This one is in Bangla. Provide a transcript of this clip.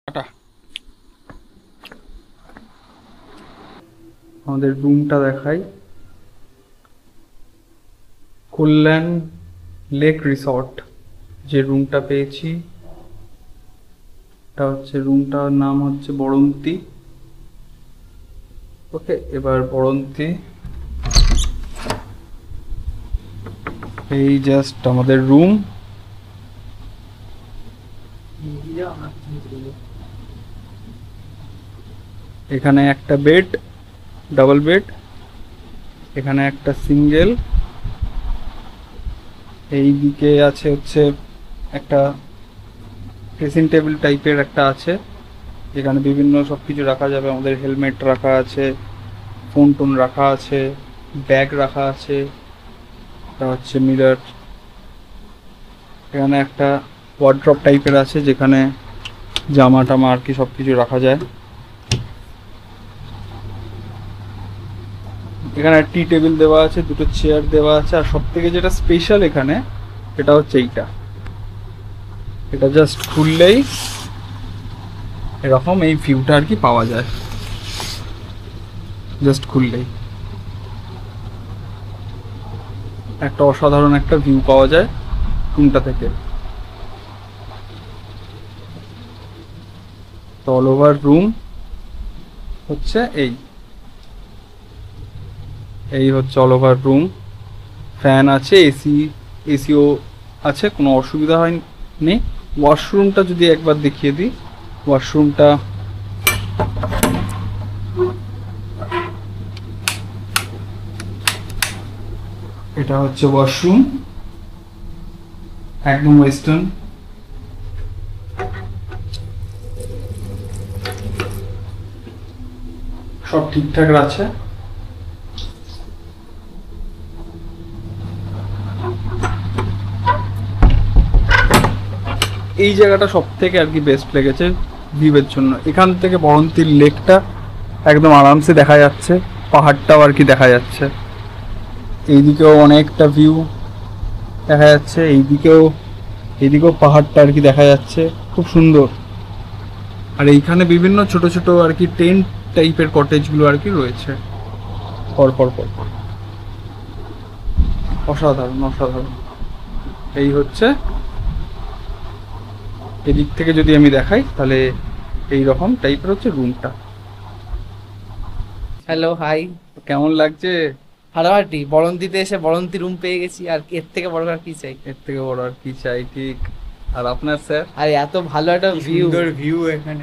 টাটা। আমাদের রুমটা দেখাই। কল্যাণ লেক রিসর্ট যে রুমটা পেয়েছি, এটা হচ্ছে রুমটার নাম হচ্ছে বরন্তি। ওকে, এবার বরন্তি এই জাস্ট আমাদের রুম। এখানে একটা বেড, ডাবল বেড, এখানে একটা সিঙ্গেল, এই দিকে আছে হচ্ছে একটা ড্রেসিং টেবিল টাইপের একটা আছে, যেখানে বিভিন্ন সব কিছু রাখা যাবে। আমাদের হেলমেট রাখা আছে, ফোন টোন রাখা আছে, ব্যাগ রাখা আছে। এটা হচ্ছে মিরর। এখানে একটা ওয়ার্ড্রপ টাইপের আছে, যেখানে জামা টামা আর কি সব কিছু রাখা যায়। এখানে টি টেবিল দেওয়া আছে, দুটো চেয়ার দেওয়া আছে, আর সব থেকে যেটা স্পেশাল এখানে এটা হচ্ছে এইটা। এটা জাস্ট খুললেই এরকম এই ভিউটা আর কি পাওয়া যায়। জাস্ট খুললেই একটা অসাধারণ একটা ভিউ পাওয়া যায় রুমটা থেকে। তো অল ওভার রুম হচ্ছে এই হচ্ছে অল ওভার রুম। ফ্যান আছে, এসিও আছে, কোনো অসুবিধা হয়নি। ওয়াশরুমটা যদি একবার দেখিয়ে দিই, ওয়াশরুমটা এটা হচ্ছে ওয়াশরুম, একদম ওয়েস্টার্ন। সব ঠিকঠাক আছে। এই জায়গাটা সব থেকে আর কি বেস্ট লেগেছে ভিউয়ের জন্য। এখান থেকে বরন্তির লেকটা একদম আরামসে দেখা যাচ্ছে, পাহাড়টাও আর কি দেখা যাচ্ছে। এইদিকেও অনেকটা ভিউ দেখা যাচ্ছে, এইদিকেও পাহাড়টা আর কি দেখা যাচ্ছে, খুব সুন্দর। আর এইখানে বিভিন্ন ছোট ছোট আর কি টেন্ট টাইপের কটেজগুলো আর কি রয়েছে পর পর পর পর। অসাধারণ অসাধারণ। এই হচ্ছে এদিক থেকে যদি আমি দেখাই, তাহলে এই রকম টাইপের হচ্ছে রুমটা। Hello, hi. কেমন লাগছে? ফাটাফাটি বরন্তিতে এসে বরন্তি রুম পেয়ে গেছি, আর এর থেকে বড় আর কি চাই। এর থেকে বড় আর কি চাই, ঠিক। আর আপনার স্যার? আর এত ভালো একটা ভিউ। সুন্দর ভিউ এখানে।